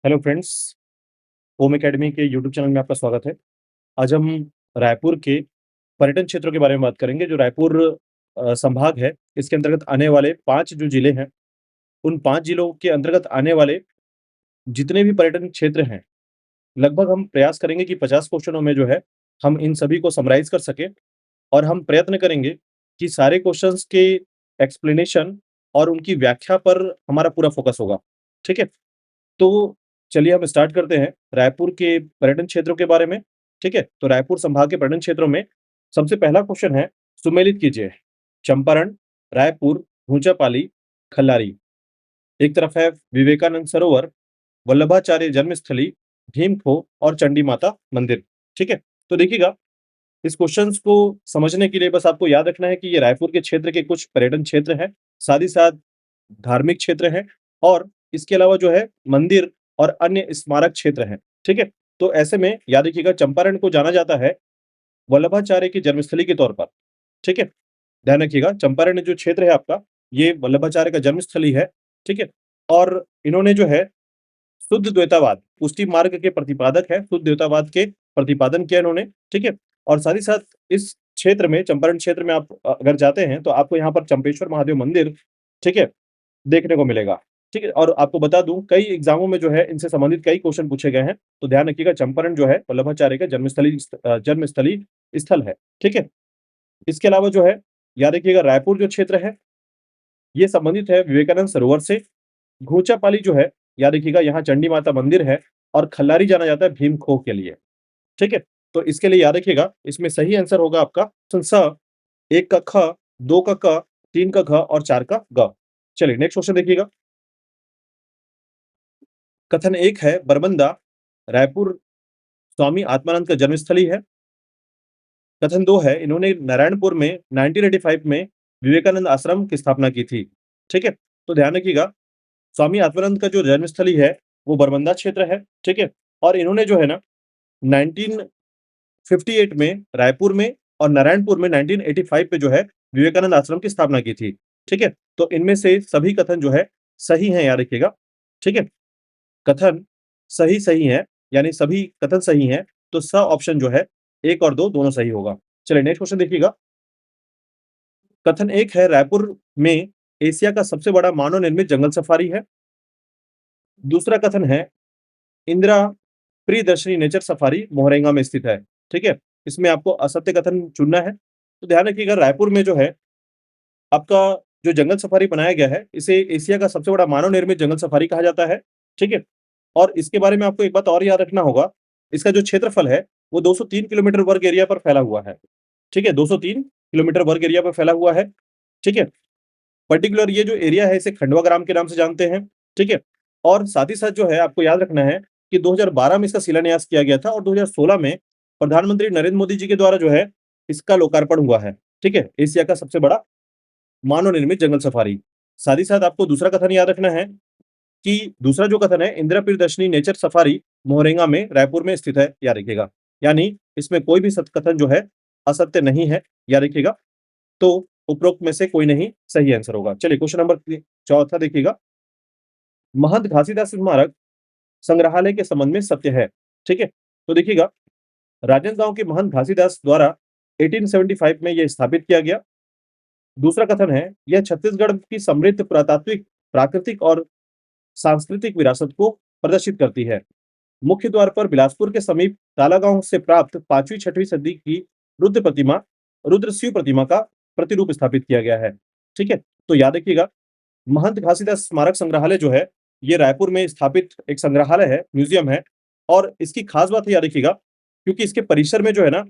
Hello friends, home academy के YouTube channel में आपका स्वागत है। आज हम रायपुर के पर्यटन क्षेत्रों के बारे में बात करेंगे। जो रायपुर संभाग है, इसके अंतर्गत आने वाले 5 जो जिले हैं, उन 5 जिलों के अंतर्गत आने वाले जितने भी पर्यटन क्षेत्र हैं, लगभग हम प्रयास करेंगे कि 50 क्वेश्चनों में जो है, हम इन सभी को समराइज़ कर सकें और हम प्रयत्न करेंगे कि सारे क्वेश्चंस के एक्सप्लेनेशन और उनकी व्याख्या पर हमारा पूरा फोकस होगा। ठीक है? तो चलिए हम स्टार्ट करते हैं रायपुर के पर्यटन क्षेत्रों के बारे में, ठीक है? तो रायपुर संभाग के पर्यटन क्षेत्रों में सबसे पहला क्वेश्चन है, सुमेलित कीजिए। चंपारण, रायपुर, घोंचापाली, खल्लारी। एक तरफ है विवेकानंद सरोवर, वल्लभाचार्य जन्मस्थली, भीमखो और चंडी माता मंदिर, ठीक है? तो देखिएगा, इस क्वेश्चंस को समझने के लिए बस आपको याद रखना है कि ये रायपुर के क्षेत्र के कुछ पर्यटन क्षेत्र हैं, साथ ही साथ धार्मिक क्षेत्र हैं और इसके अलावा जो है मंदिर और अन्य स्मारक क्षेत्र हैं, ठीक है? तो ऐसे में याद रखिएगा, चंपारण को जाना जाता है वल्लभाचार्य की जन्मस्थली के तौर पर, ठीक है? ध्यान रखिएगा, चंपारण जो क्षेत्र है आपका, ये वल्लभाचार्य का जन्मस्थली है, ठीक है? और इन्होंने जो है शुद्ध द्वैतावाद, पुष्टि मार्ग के प्रतिपादक हैं, शुद्ध द्वैतावाद के प्रतिपादन किया इन्होंने, ठीक है? और साथ ही साथ इस क्षेत्र में, चंपारण क्षेत्र में आप अगर जाते हैं, तो आपको यहाँ पर चंपेश्वर महादेव मंदिर, ठीक है, देखने को मिलेगा, ठीक है? और आपको बता दूँ, कई एग्ज़ामों में जो है इनसे संबंधित कई क्वेश्चन पूछे गए हैं, तो ध्यान रखिएगा, चंपारण जो है वल्लभाचार्य का जन्मस्थली स्थल है, ठीक है? इसके अलावा जो है, याद रखिएगा, रायपुर जो क्षेत्र है, ये संबंधित है विवेकानंद सरोवर से। घोंचापाली जो है, याद रखिएगा, यहाँ चंडी माता मंदिर है और खल्लारी जाना जाता है भीम खोह के लिए, ठीक है? तो इसके लिए याद रखिएगा, इसमें सही आंसर होगा आपका ऑप्शन स, 1 का ख, 2 का क, 3 का घ और 4 का ग। चलिए नेक्स्ट क्वेश्चन देखिएगा। कथन 1 है, बरबंदा रायपुर स्वामी आत्मानंद का जन्मस्थली है। कथन 2 है, इन्होंने नारायणपुर में 1985 में विवेकानंद आश्रम की स्थापना की थी, ठीक है? तो ध्यान रखिएगा, स्वामी आत्मानंद का जो जन्मस्थली है, वो बरबंदा क्षेत्र है, ठीक है? और इन्होंने जो है ना 1958 में रायपुर में और नारायणपुर में 1985 में जो है विवेकानंद आश्रम की स्थापना की थी, ठीक है? तो इनमें से सभी कथन जो है सही हैं, याद रखिएगा, ठीक है? कथन सही सही हैं, यानी सभी कथन सही हैं, तो स ऑप्शन जो है 1 और 2 दोनों सही होगा। चलिए नेक्स्ट क्वेश्चन देखिएगा। कथन 1 है, रायपुर में एशिया का सबसे बड़ा मानव निर्मित जंगल सफारी है। दूसरा कथन है, इंदिरा प्रियदर्शनी नेचर सफारी मोहरेंगा में स्थित है, ठीक है? इसमें आपको असत्य कथन चुनना है। तो ध्यान रखिएगा, रायपुर में जो है आपका जो जंगल सफारी बनाया गया है, इसे एशिया का सबसे बड़ा मानव निर्मित जंगल सफारी कहा जाता है, ठीक है? और इसके बारे में आपको एक बात और याद रखना होगा, इसका जो क्षेत्रफल है, वो 203 किलोमीटर वर्ग एरिया पर फैला हुआ है, ठीक है? 203 किलोमीटर वर्ग एरिया पर फैला हुआ है, ठीक है? पर्टिकुलर ये जो एरिया है, इसे खंडवा ग्राम के नाम से जानते हैं, ठीक है? और साथ ही साथ जो है आपको याद रखना है कि 2012 में इसका शिलान्यास किया गया था और 2016 में प्रधानमंत्री नरेंद्र मोदी जी के द्वारा जो है इसका लोकार्पण हुआ है, ठीक है? एशिया का सबसे बड़ा मानव निर्मित जंगल सफारी। साथ ही साथ आपको दूसरा कथन याद रखना है कि दूसरा जो कथन है, इंदिरा प्रियदर्शनी नेचर सफारी मोहरेंगा में रायपुर में स्थित है, याद रखिएगा। यानी इसमें कोई भी सत्य कथन जो है असत्य नहीं है, याद रखिएगा। तो उपरोक्त में से कोई नहीं सही आंसर होगा। चलिए क्वेश्चन नंबर चौथा देखिएगा। महंत घासीदास स्मारक संग्रहालय के संबंध में सत्य है, ठीक है? तो देखिएगा, राजनांदगांव के महंत घासीदास द्वारा 1875 में यह स्थापित किया गया। दूसरा कथन है, यह छत्तीसगढ़ की समृद्ध पुरातात्विक, प्राकृतिक और सांस्कृतिक विरासत को प्रदर्शित करती है। मुख्य द्वार पर बिलासपुर के समीप तालागांव से प्राप्त 5वीं-6वीं सदी की रुद्र प्रतिमा, रुद्र शिव प्रतिमा का प्रतिरूप स्थापित किया गया है, ठीक है? तो याद रखिएगा, महंत घासीदास स्मारक संग्रहालय जो है, ये रायपुर में स्थापित एक संग्रहालय है, म्यूज़ियम है और इसकी खास बात है, याद रखिएगा, क्योंकि इसके परिसर में जो है ना,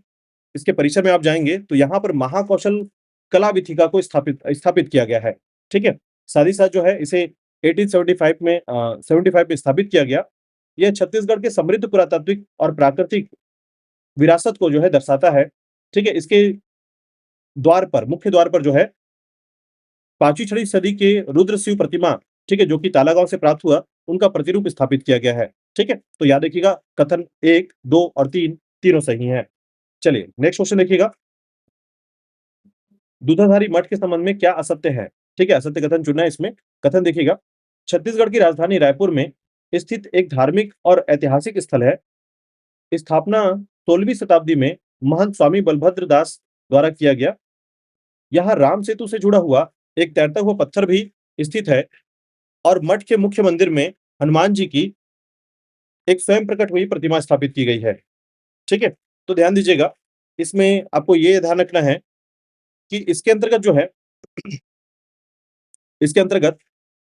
इसके परिसर में आप जाएँगे तो यहाँ पर महाकौशल कला विथिका को स्थापित स्थापित किया गया है, ठीक है? साथ ही साथ जो है इसे 1875 में 75 में स्थापित किया गया। यह छत्तीसगढ़ के समृद्ध पुरातात्विक और प्राकृतिक विरासत को जो है दर्शाता है, ठीक है? इसके द्वार पर, मुख्य द्वार पर जो है 5वीं-6वीं सदी के रुद्र शिव प्रतिमा, ठीक है? जो कि तालागाँव से प्राप्त हुआ, उनका प्रतिरूप स्थापित किया गया है, ठीक है? तो याद रखिएगा, कथन 1, 2 और 3 तीनों सही हैं। चलिए नेक्स्ट क्वेश्चन देखिएगा। दूधाधारी मठ के संबंध में क्या असत्य है? ठीक है, असत्य कथन चुनना है इसमें। कथन देखिएगा, छत्तीसगढ़ की राजधानी रायपुर में स्थित एक धार्मिक और ऐतिहासिक स्थल है। स्थापना 16वीं शताब्दी में महंत स्वामी बलभद्र दास द्वारा किया गया। यहाँ राम सेतु से जुड़ा हुआ एक तैरता हुआ पत्थर भी स्थित है और मठ के मुख्य मंदिर में हनुमान जी की एक स्वयं प्रकट हुई प्रतिमा स्थापित की गई है। ठीक है? तो ध्यान दीजिएगा, इसमें आपको ये ध्यान रखना है कि इसके अंतर्गत जो है, इसके अंतर्गत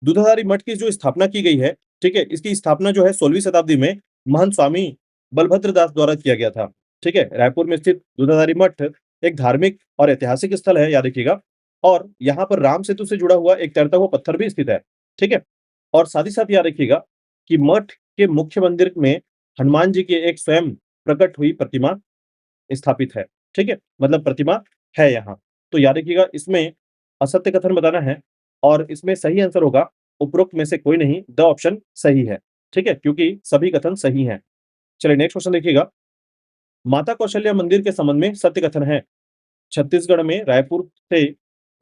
दूधाधारी मठ की जो स्थापना की गई है, ठीक है? इसकी स्थापना जो है 16वीं शताब्दी में महंत स्वामी बलभद्र दास द्वारा किया गया था। ठीक है? रायपुर में स्थित दूधाधारी मठ एक धार्मिक और ऐतिहासिक स्थल है, याद रखिएगा। और यहाँ पर राम सेतु से जुड़ा हुआ एक तैरता हुआ पत्थर भी स्थित है। ठीक है? और साथ ही साथ याद रखिएगा कि मठ के मुख्य मंदिर में हनुमान जी की एक स्वयं प्रकट हुई प्रतिमा स्थापित है। ठीक है? मतलब प्रतिमा है यहाँ। तो याद रखिएगा, इसमें असत्य कथन बताना है और इसमें सही आंसर होगा उपरोक्त में से कोई नहीं, द ऑप्शन सही है। ठीक है? क्योंकि सभी कथन सही हैं। चलिए नेक्स्ट क्वेश्चन देखिएगा। माता कौशल्या मंदिर के संबंध में सत्य कथन है। छत्तीसगढ़ में रायपुर से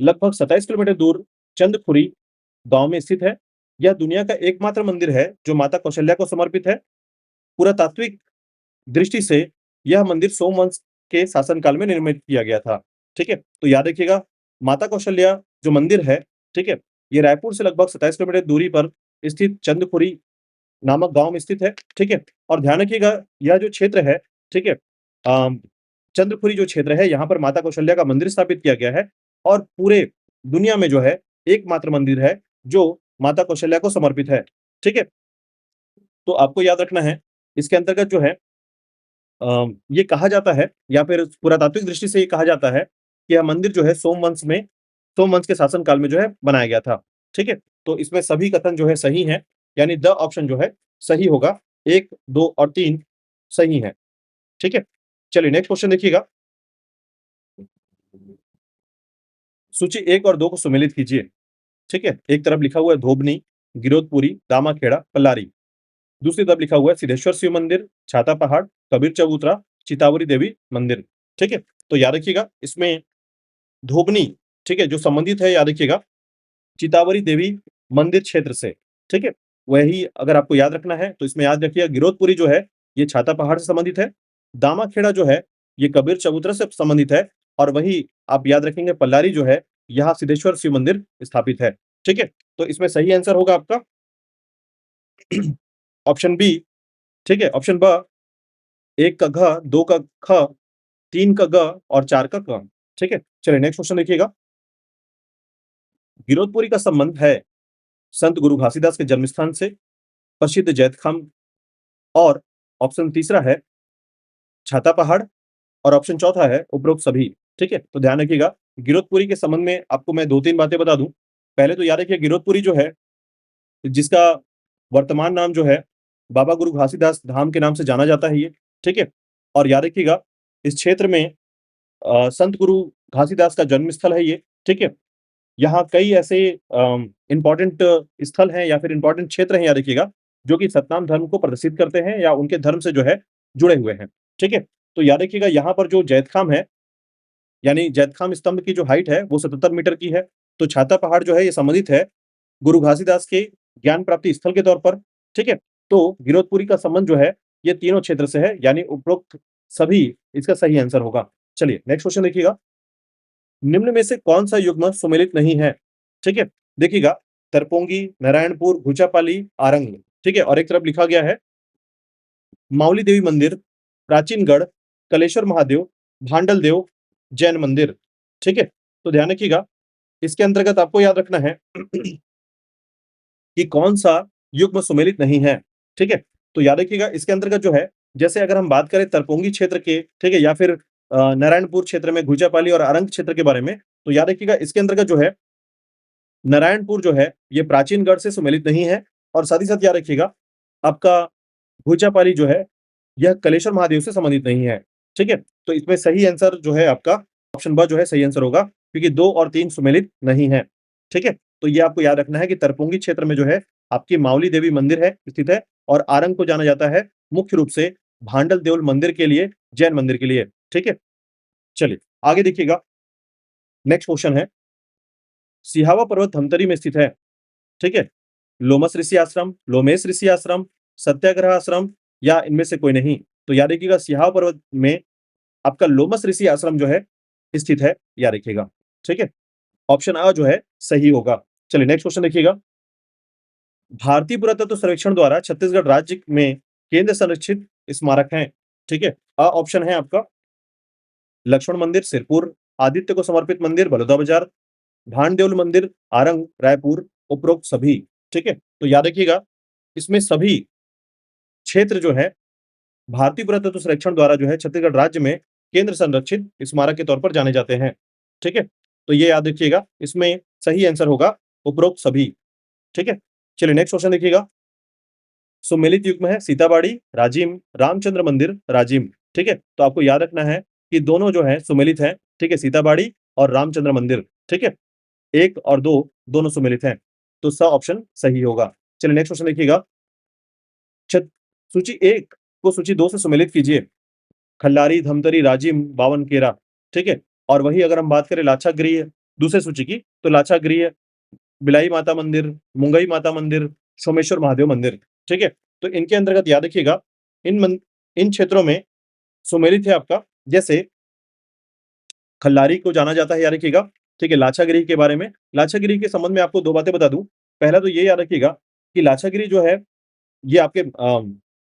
लगभग 27 किलोमीटर दूर चंदखुरी गाँव में स्थित है। यह दुनिया का एकमात्र मंदिर है जो माता कौशल्या को समर्पित है। पुरातात्विक दृष्टि से यह मंदिर सोमवंश के शासनकाल में निर्मित किया गया था। ठीक है? तो याद रखिएगा, माता कौशल्या जो मंदिर है, ठीक है? ये रायपुर से लगभग 27 किलोमीटर दूरी पर स्थित चंदखुरी नामक गाँव में स्थित है। ठीक है? और ध्यान रखिएगा, यह जो क्षेत्र है, ठीक है? चंद्रपुरी जो क्षेत्र है, यहाँ पर माता कौशल्या का मंदिर स्थापित किया गया है और पूरे दुनिया में जो है एकमात्र मंदिर है जो माता कौशल्या को समर्पित है। ठीक है? तो आपको याद रखना है, इसके अंतर्गत जो है ये कहा जाता है या फिर पुरातात्विक दृष्टि से ये कहा जाता है कि यह मंदिर जो है सोमवंश के शासन काल में जो है बनाया गया था। ठीक है? तो इसमें सभी कथन जो है सही हैं, यानी द ऑप्शन जो है सही होगा। 1, 2 और 3 सही हैं। ठीक है? चलिए नेक्स्ट क्वेश्चन देखिएगा। सूची 1 और 2 को सुमेलित कीजिए। ठीक है? एक तरफ लिखा हुआ है धोबनी, गिरोधपुरी, दामाखेड़ा, पल्लारी। दूसरी तरफ लिखा हुआ है सिद्धेश्वर शिव मंदिर, छाता पहाड़, कबीर चबूतरा, चितावरी देवी मंदिर। ठीक है? तो याद रखिएगा, इसमें धोबनी, ठीक है, जो संबंधित है, याद रखिएगा चितावरी देवी मंदिर क्षेत्र से। ठीक है? वही अगर आपको याद रखना है तो इसमें याद रखिएगा गिरोधपुरी जो है ये छाता पहाड़ से संबंधित है। दामाखेड़ा जो है ये कबीर चबूतरा से संबंधित है और वही आप याद रखेंगे पल्लारी जो है यहाँ सिद्धेश्वर शिव मंदिर स्थापित है। ठीक है? तो इसमें सही आंसर होगा आपका ऑप्शन बी। ठीक है? ऑप्शन ब 1 का घ, 2 का ख, 3 का ग और 4 का क। ठीक है? चलिए नेक्स्ट क्वेश्चन देखिएगा। गिरोधपुरी का संबंध है संत गुरु घासीदास के जन्म स्थान से, प्रसिद्ध जैतखाम और ऑप्शन तीसरा है छाता पहाड़ और ऑप्शन चौथा है उपरोक्त सभी। ठीक है? तो ध्यान रखिएगा, गिरोधपुरी के संबंध में आपको मैं 2-3 बातें बता दूं। पहले तो याद रखिए गिरोधपुरी जो है, जिसका वर्तमान नाम जो है बाबा गुरु घासीदास धाम के नाम से जाना जाता है ये। ठीक है? और याद रखिएगा, इस क्षेत्र में संत गुरु घासीदास का जन्म स्थल है ये। ठीक है? यहाँ कई ऐसे इम्पोर्टेंट स्थल हैं या फिर इम्पोर्टेंट क्षेत्र हैं, याद रखिएगा, जो कि सतनाम धर्म को प्रदर्शित करते हैं या उनके धर्म से जो है जुड़े हुए हैं। ठीक है? तो याद रखिएगा, यहाँ पर जो जैतखाम है, यानी जैतखाम स्तंभ की जो हाइट है वो 77 मीटर की है। तो छाता पहाड़ जो है ये संबंधित है गुरु घासीदास के ज्ञान प्राप्ति स्थल के तौर पर। ठीक है? तो गिरौदपुरी का संबंध जो है ये तीनों क्षेत्र से है, यानी उपरोक्त सभी इसका सही आंसर होगा। चलिए नेक्स्ट क्वेश्चन देखिएगा। निम्न में से कौन-सा युग्म सुमेलित नहीं है? ठीक है? देखिएगा, तरपोंगी, नारायणपुर, घुचापाली, आरंग। ठीक है? और एक तरफ लिखा गया है मावली देवी मंदिर, प्राचीनगढ़, कलेश्वर महादेव, भांडल देव, जैन मंदिर। ठीक है? तो ध्यान रखिएगा, इसके अंतर्गत आपको याद रखना है कि कौन-सा युग्म सुमेलित नहीं है। ठीक है? तो याद रखिएगा, इसके अंतर्गत जो है, जैसे अगर हम बात करें तरपोंगी क्षेत्र के, ठीक है? या फिर नारायणपुर क्षेत्र में घुचापाली और आरंग क्षेत्र के बारे में, तो याद रखिएगा इसके अंतर्गत जो है नारायणपुर जो है, ये प्राचीनगढ़ से सुमेलित नहीं है और साथ ही साथ याद रखिएगा, आपका घुचापाली जो है, यह कलेश्वर महादेव से संबंधित नहीं है। ठीक है? तो इसमें सही आंसर जो है आपका ऑप्शन ब जो है सही आंसर होगा, क्योंकि 2 और 3 सुमेलित नहीं है। ठीक है? तो ये आपको याद रखना है कि तरपोंगी क्षेत्र में जो है आपकी मावली देवी मंदिर है, स्थित है और आरंग को जाना जाता है मुख्य रूप से भांडल देउल मंदिर के लिए, जैन मंदिर के लिए। ठीक है? चलिए, आगे देखिएगा। नेक्स्ट क्वेश्चन है, सिहावा पर्वत धमतरी में स्थित है। ठीक है? लोमस ऋषि आश्रम, लोमेश ऋषि आश्रम, सत्याग्रह आश्रम या इनमें से कोई नहीं? तो याद रखिएगा सिहाव पर्वत में आपका लोमस ऋषि आश्रम जो है स्थित है, याद रखिएगा। ठीक है? ऑप्शन अ जो है सही होगा। चलिए नेक्स्ट क्वेश्चन देखिएगा। भारतीय पुरातत्व सर्वेक्षण द्वारा छत्तीसगढ़ राज्य में केंद्र संरक्षित स्मारक हैं। ठीक है? अ ऑप्शन है आपका लक्ष्मण मंदिर सिरपुर, आदित्य को समर्पित मंदिर बलौदाबाजार, भानदेव मंदिर आरंग रायपुर, उपरोक्त सभी। ठीक है? तो याद रखिएगा इसमें सभी क्षेत्र जो है भारतीय पुरातत्व सर्वेक्षण द्वारा जो है छत्तीसगढ़ राज्य में केंद्र संरक्षित स्मारक के तौर पर जाने जाते हैं। ठीक है? तो ये याद रखिएगा इसमें सही आंसर होगा उपरोक्त सभी। ठीक है? चलिए नेक्स्ट क्वेश्चन देखिएगा। सुमेलित युग में है सीताबाड़ी, राजिम, रामचंद्र मंदिर, राजिम। ठीक है? तो आपको याद रखना है कि दोनों जो है सुमेलित हैं। ठीक है? सीताबाड़ी और रामचंद्र मंदिर। ठीक है? 1 और 2 दोनों सुमेलित हैं। तो स ऑप्शन सही होगा। चलिए नेक्स्ट क्वेश्चन देखिएगा। छत सूची 1 को सूची 2 से सुमेलित कीजिए। खल्लारी, धमतरी, राजिम, बावनकेरा। ठीक है? और वही अगर हम बात करें लाक्षागृह दूसरे सूची की, तो लाक्षागृह, बिलाई माता मंदिर, मुंगई माता मंदिर, सोमेश्वर महादेव मंदिर। ठीक है? तो इनके अंतर्गत याद रखिएगा इन क्षेत्रों में सुमेलित है आपका जैसे खल्लारी को जाना जाता है, याद रखिएगा। ठीक है? लाक्षागृह के बारे में, लाक्षागृह के संबंध में आपको 2 बातें बता दूँ। पहला तो ये याद रखिएगा कि लाक्षागृह जो है ये आपके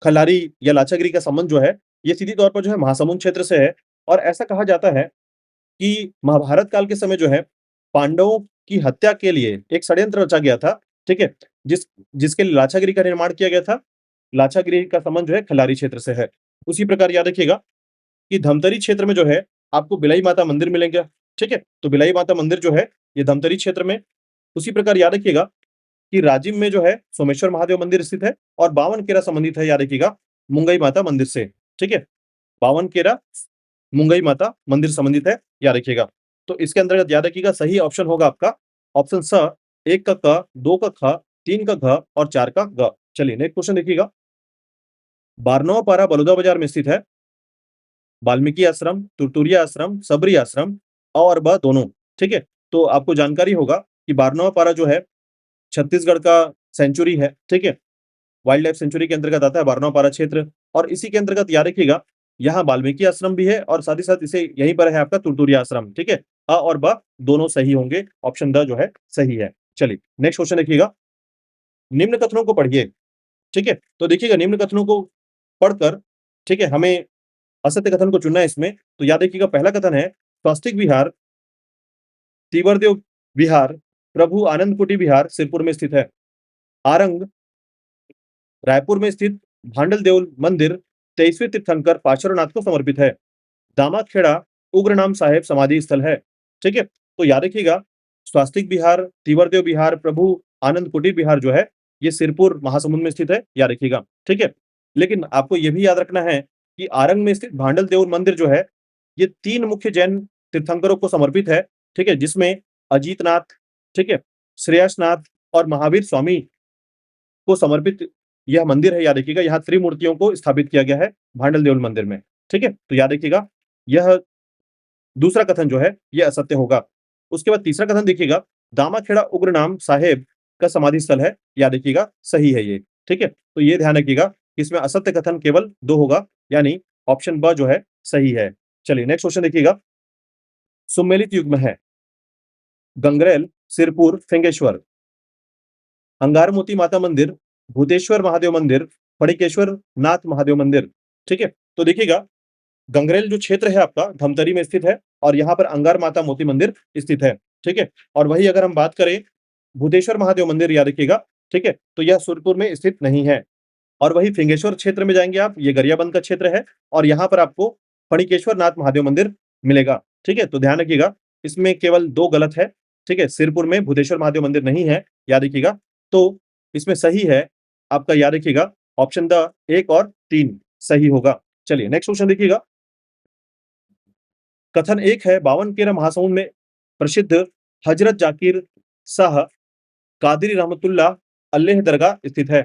खल्लारी या लाक्षागृह का संबंध जो है, ये सीधी तौर पर जो है महासमुंद क्षेत्र से है और ऐसा कहा जाता है कि महाभारत काल के समय जो है, पांडवों की हत्या के लिए एक षड्यंत्र रचा गया था, ठीक है? जिसके लिए लाक्षागृह का निर्माण किया गया था। लाक्षागृह का संबंध जो है खल्लारी क्षेत्र से है। उसी प्रकार याद रखिएगा कि धमतरी क्षेत्र में जो है, आपको बिलाई माता मंदिर मिलेंगे, ठीक है? तो बिलाई माता मंदिर जो है, ये धमतरी क्षेत्र में। उसी प्रकार याद रखिएगा कि राजिम में जो है सोमेश्वर महादेव मंदिर स्थित है और बावनकेरा संबंधित है, याद रखिएगा मुंगई माता मंदिर से, ठीक है? बावनकेरा मुंगई माता मंदिर संबंधित है, याद रखिएगा। तो इसके अंतर्गत याद रखिएगा सही ऑप्शन होगा आपका ऑप्शन स 1 का क, 2 का ख, 3 का घ और 4 का ग। चलिए नेक्स्ट क्वेश्चन देखिएगा। बारनवा पारा बलौदाबाजार में स्थित है। वाल्मीकि आश्रम, तुरतुरिया आश्रम, सबरी आश्रम अ और ब दोनों, ठीक है? तो आपको जानकारी होगा कि बारनवा पारा जो है छत्तीसगढ़ का सेंचुरी है, ठीक है? वाइल्ड लाइफ सेंचुरी के अंतर्गत आता है बारनवा पारा क्षेत्र और इसी के अंतर्गत याद रखिएगा यहाँ वाल्मीकि आश्रम भी है और साथ ही साथ इसे यहीं पर है आपका तुरतुरिया आश्रम, ठीक है? अ और ब दोनों सही होंगे, ऑप्शन द जो है सही है। चलिए नेक्स्ट क्वेश्चन देखिएगा। निम्न कथनों को पढ़िए, ठीक है? तो देखिएगा निम्न कथनों को पढ़कर, ठीक है, हमें असत्य कथन को चुनना है इसमें। तो याद रखिएगा पहला कथन है स्वस्तिक विहार, तिवरदेव विहार, प्रभु आनंद कुटी विहार सिरपुर में स्थित है। आरंग रायपुर में स्थित भांडल देउल मंदिर 23वें तीर्थंकर पार्श्वनाथ को समर्पित है। दामाखेड़ा उग्रनाम साहेब समाधि स्थल है। ठीक है? तो याद रखिएगा स्वास्तिक विहार, तिवरदेव विहार, प्रभु आनंद कुटीर विहार जो है, ये सिरपुर महासमुंद में स्थित है, याद रखिएगा। ठीक है? लेकिन आपको ये भी याद रखना है कि आरंग में स्थित भांडल देउल मंदिर जो है, ये 3 मुख्य जैन तीर्थंकरों को समर्पित है। ठीक है? जिसमें अजीतनाथ, ठीक है? श्रेयसनाथ और महावीर स्वामी को समर्पित यह मंदिर है, याद रखिएगा। यहाँ त्रिमूर्तियों को स्थापित किया गया है भांडल देउल मंदिर में। ठीक है? तो याद रखिएगा यह दूसरा कथन जो है ये असत्य होगा। उसके बाद तीसरा कथन देखिएगा, दामाखेड़ा उग्रनाम साहेब का समाधि स्थल है, याद रखिएगा सही है ये। ठीक है? तो ये ध्यान रखिएगा इसमें असत्य कथन केवल 2 होगा, यानी ऑप्शन ब जो है सही है। चलिए नेक्स्ट क्वेश्चन देखिएगा। सुमेलित युग में है गंगरेल, सिरपुर, फिंगेश्वर, अंगारमोती माता मंदिर, भूतेश्वर महादेव मंदिर, फणिकेश्वर नाथ महादेव मंदिर। ठीक है? तो देखिएगा गंगरेल जो क्षेत्र है आपका धमतरी में स्थित है और यहाँ पर अंगार माता मोती मंदिर स्थित है। ठीक है? और वही अगर हम बात करें भूतेश्वर महादेव मंदिर, याद रखिएगा, ठीक है? तो यह सुरपुर में स्थित नहीं है। और वही फिंगेश्वर क्षेत्र में जाएँगे आप, ये गरियाबंद का क्षेत्र है और यहाँ पर आपको फणिकेश्वर नाथ महादेव मंदिर मिलेगा। ठीक है? तो ध्यान रखिएगा इसमें केवल 2 गलत है। ठीक है? सिरपुर में भूतेश्वर महादेव मंदिर नहीं है, याद रखिएगा। तो इसमें सही है आपका, याद रखिएगा ऑप्शन द 1 और 3 सही होगा। चलिए नेक्स्ट क्वेश्चन देखिएगा। कथन 1 है बावनकेरा महासमुंद में प्रसिद्ध हजरत जाकिर शाह कादरी रहमतुल्लाह अल्लेह दरगाह स्थित है।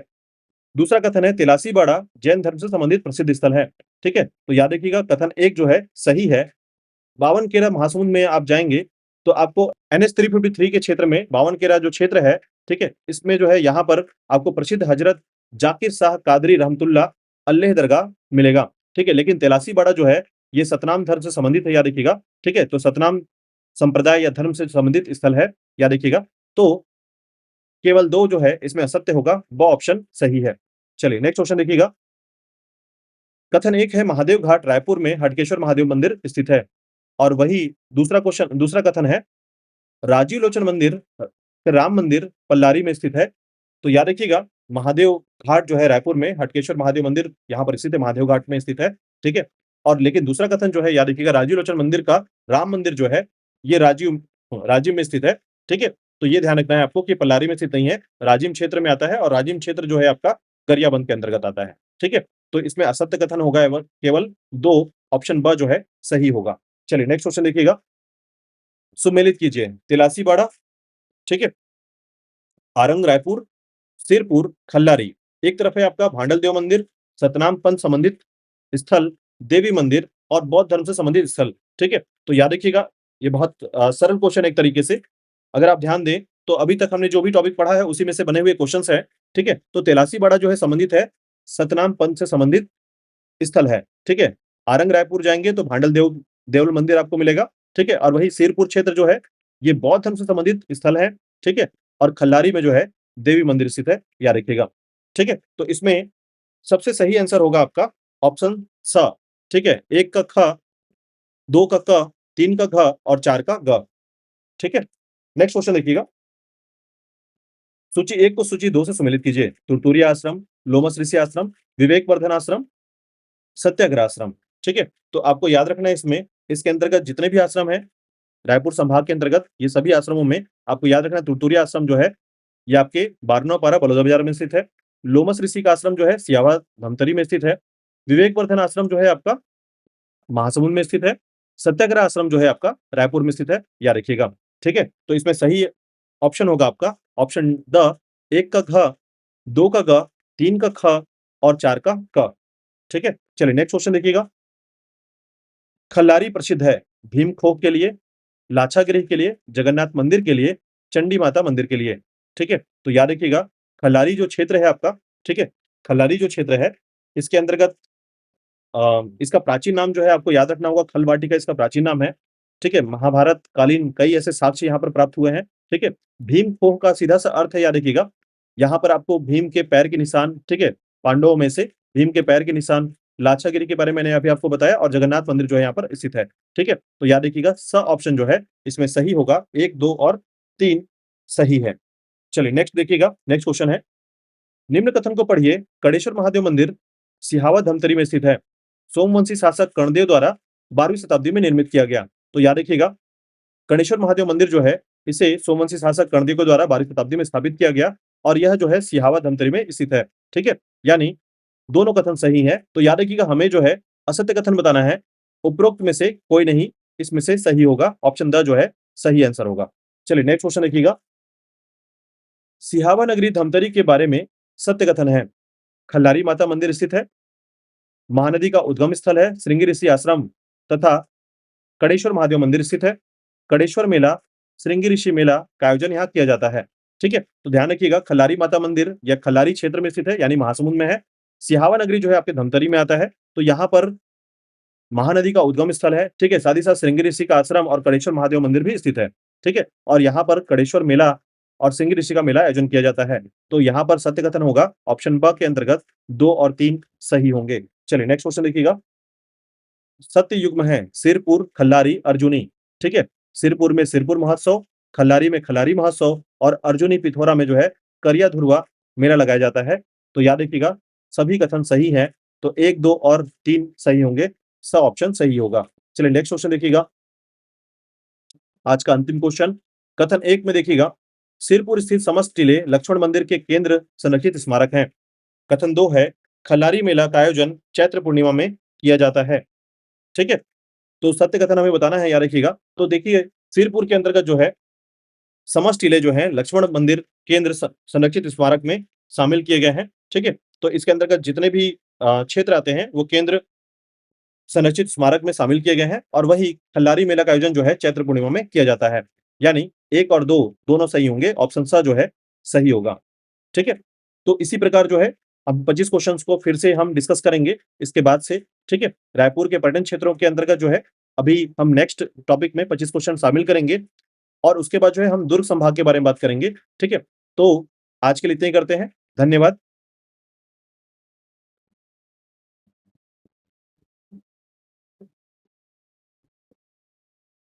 दूसरा कथन है तिलासीबाड़ा जैन धर्म से संबंधित प्रसिद्ध स्थल है। ठीक है? तो याद रखिएगा कथन 1 जो है सही है। बावनकेरा महासमुंद में आप जाएँगे तो आपको एनएच 353 के क्षेत्र में बावनकेरा जो क्षेत्र है, ठीक है? इसमें जो है यहाँ पर आपको प्रसिद्ध हज़रत ज़ाकिर शाह कादरी रहमतुल्लाह अल्लेह दरगाह मिलेगा, ठीक है? लेकिन तेलासी बाड़ा जो है, ये सतनाम धर्म से संबंधित है, याद रखिएगा, ठीक है? तो सतनाम संप्रदाय या धर्म से संबंधित स्थल है, याद रखिएगा। तो केवल 2 जो है इसमें असत्य होगा, ब ऑप्शन सही है। चलिए नेक्स्ट क्वेश्चन देखिएगा। कथन 1 है महादेव घाट रायपुर में हटकेश्वर महादेव मंदिर स्थित है और वही दूसरा कथन है राजीव लोचन मंदिर राम मंदिर पल्लारी में स्थित है। तो याद रखिएगा महादेव घाट जो है रायपुर में हटकेश्वर महादेव मंदिर यहाँ पर स्थित है, महादेव घाट में स्थित है, ठीक है? और लेकिन दूसरा कथन जो है याद रखिएगा राजीव लोचन मंदिर का राम मंदिर जो है ये राजिम में स्थित है, ठीक है? तो ये ध्यान रखना है आपको कि पल्लारी में स्थित नहीं है, राजिम क्षेत्र में आता है और राजिम क्षेत्र जो है आपका गरियाबंद के अंतर्गत आता है, ठीक है? तो इसमें असत्य कथन होगा एवं केवल 2 ऑप्शन ब जो है सही होगा। चलिए नेक्स्ट क्वेश्चन देखिएगा। सुमेलित कीजिए तिलासी बाड़ा, ठीक है? आरंग रायपुर, सिरपुर, खल्लारी। एक तरफ है आपका भांडल देव मंदिर, सतनाम पंथ संबंधित स्थल, देवी मंदिर और बौद्ध धर्म से संबंधित स्थल, ठीक है? तो याद रखिएगा ये बहुत सरल क्वेश्चन है एक तरीके से। अगर आप ध्यान दें तो अभी तक हमने जो भी टॉपिक पढ़ा है उसी में से बने हुए क्वेश्चंस हैं, ठीक है? तो तेलासी बाड़ा जो है संबंधित है सतनाम पंथ से संबंधित स्थल है, ठीक है? आरंग रायपुर जाएँगे तो भांडल देव मंदिर आपको मिलेगा, ठीक है? और वही सिरपुर क्षेत्र जो है, ये बौद्ध धर्म से संबंधित स्थल है, ठीक है? और खल्लारी में जो है देवी मंदिर स्थित है, याद रखिएगा, ठीक है? तो इसमें सबसे सही आंसर होगा आपका ऑप्शन स, ठीक है? 1 का ख, 2 का क, 3 का घ और 4 का ग, ठीक है? नेक्स्ट क्वेश्चन देखिएगा। सूची 1 को सूची 2 से सम्मिलित कीजिए। तुरतुरिया आश्रम, लोमस ऋषि आश्रम, विवेकवर्धन आश्रम, सत्याग्रह आश्रम, ठीक है? तो आपको याद रखना है इसमें, इसके अंतर्गत जितने भी आश्रम हैं, रायपुर संभाग के अंतर्गत ये सभी आश्रमों में आपको याद रखना है तुरतुरिया आश्रम जो है, ये आपके बारनौपारा बलौदा बाजार में स्थित है। लोमस ऋषि का आश्रम जो है सियावा धमतरी में स्थित है। विवेकवर्धन आश्रम जो है आपका महासमुंद में स्थित है। सत्याग्रह आश्रम जो है आपका रायपुर में स्थित है, याद रखिएगा, ठीक है? तो इसमें सही ऑप्शन होगा आपका ऑप्शन द 1 का घ, 2 का ग, 3 का ख और 4 का क, ठीक है? चलिए नेक्स्ट क्वेश्चन देखिएगा। खल्लारी प्रसिद्ध है भीमखोह के लिए, लाक्षागृह के लिए, जगन्नाथ मंदिर के लिए, चंडी माता मंदिर के लिए, ठीक है? तो याद रखिएगा खल्लारी जो क्षेत्र है आपका, ठीक है? खल्लारी जो क्षेत्र है, इसके अंतर्गत इसका प्राचीन नाम जो है आपको याद रखना होगा खलवाटिका इसका प्राचीन नाम है, ठीक है? महाभारत कालीन कई ऐसे साक्ष्य यहाँ पर प्राप्त हुए हैं, ठीक है? भीमखोह का सीधा-सा अर्थ है याद रखिएगा, यहाँ पर आपको भीम के पैर के निशान, ठीक है? पांडवों में से भीम के पैर के निशान, लाक्षागिरी के बारे में मैंने अभी आपको बताया और जगन्नाथ मंदिर जो है यहाँ पर स्थित है, ठीक है? तो याद रखिएगा स ऑप्शन जो है इसमें सही होगा 1, 2 और 3 सही है। चलिए नेक्स्ट देखिएगा, नेक्स्ट क्वेश्चन है, निम्न कथन को पढ़िए, कड़ेश्वर महादेव मंदिर सिहावा धमतरी में स्थित है। सोमवंशी शासक कर्णदेव द्वारा 12वीं शताब्दी में निर्मित किया गया। तो याद रखिएगा, कणेश्वर महादेव मंदिर जो है, इसे सोमवंशी शासक कर्णदेव के द्वारा 12वीं शताब्दी में स्थापित किया गया और यह जो है सिहावा धमतरी में स्थित है, ठीक है? यानी दोनों कथन सही हैं, तो याद रखिएगा हमें जो है असत्य कथन बताना है, उपरोक्त में से कोई नहीं, इसमें से सही होगा, ऑप्शन द जो है सही आंसर होगा। चलिए नेक्स्ट क्वेश्चन देखिएगा। सिहावा नगरी धमतरी के बारे में सत्य कथन है, खल्लारी माता मंदिर स्थित है, महानदी का उद्गम स्थल है, श्रृंगी ऋषि आश्रम तथा कड़ेश्वर महादेव मंदिर स्थित है। कड़ेश्वर मेला, श्रृंगी ऋषि मेला का आयोजन यहाँ किया जाता है, ठीक है? तो ध्यान रखिएगा खल्लारी माता मंदिर या खल्लारी क्षेत्र में स्थित है, यानी महासमुंद में है। सिहावा नगरी जो है आपके धमतरी में आता है, तो यहाँ पर महानदी का उद्गम स्थल है, ठीक है? साथ ही साथ श्रृंगी ऋषि का आश्रम और कड़ेश्वर महादेव मंदिर भी स्थित है, ठीक है? और यहाँ पर कड़ेश्वर मेला और श्रृंगी ऋषि का मेला आयोजन किया जाता है। तो यहाँ पर सत्य कथन होगा ऑप्शन ब के अंतर्गत 2 और 3 सही होंगे। चलिए नेक्स्ट क्वेश्चन देखिएगा। सत्य युग्म है सिरपुर, खल्लारी, अर्जुनी, ठीक है? सिरपुर में सिरपुर महोत्सव, खल्लारी में खल्लारी महोत्सव और अर्जुनी पिथौरा में जो है करिया धुरवा मेला लगाया जाता है। तो याद रखिएगा सभी कथन सही हैं, तो 1, 2 और 3 सही होंगे, स ऑप्शन सही होगा। चलिए नेक्स्ट क्वेश्चन देखिएगा। आज का अंतिम क्वेश्चन, कथन 1 में देखिएगा, सिरपुर स्थित समस्त टीले लक्ष्मण मंदिर के केंद्र संरक्षित स्मारक हैं। कथन 2 है, खल्लारी मेला का आयोजन चैत्र पूर्णिमा में किया जाता है, ठीक है? तो सत्य कथन हमें बताना है, याद रखिएगा। तो देखिए, सिरपुर के अंतर्गत जो है, समस्त टीले जो हैं, लक्ष्मण मंदिर केंद्र संरक्षित स्मारक में शामिल किए गए हैं, ठीक है? तो इसके अंतर्गत जितने भी क्षेत्र आते हैं, वो केंद्र संरक्षित स्मारक में शामिल किए गए हैं और वही खल्लारी मेला का आयोजन जो है चैत्र पूर्णिमा में किया जाता है। यानी 1 और 2 दोनों सही होंगे, ऑप्शन स जो है सही होगा। ठीक है? तो इसी प्रकार जो है हम 25 क्वेश्चन्स को फिर से हम डिस्कस करेंगे इसके बाद से, ठीक है? रायपुर के पर्यटन क्षेत्रों के अंतर्गत जो है अभी हम नेक्स्ट टॉपिक में 25 क्वेश्चन शामिल करेंगे और उसके बाद जो है हम दुर्ग संभाग के बारे में बात करेंगे, ठीक है? तो आज के लिए इतना ही करते हैं। धन्यवाद।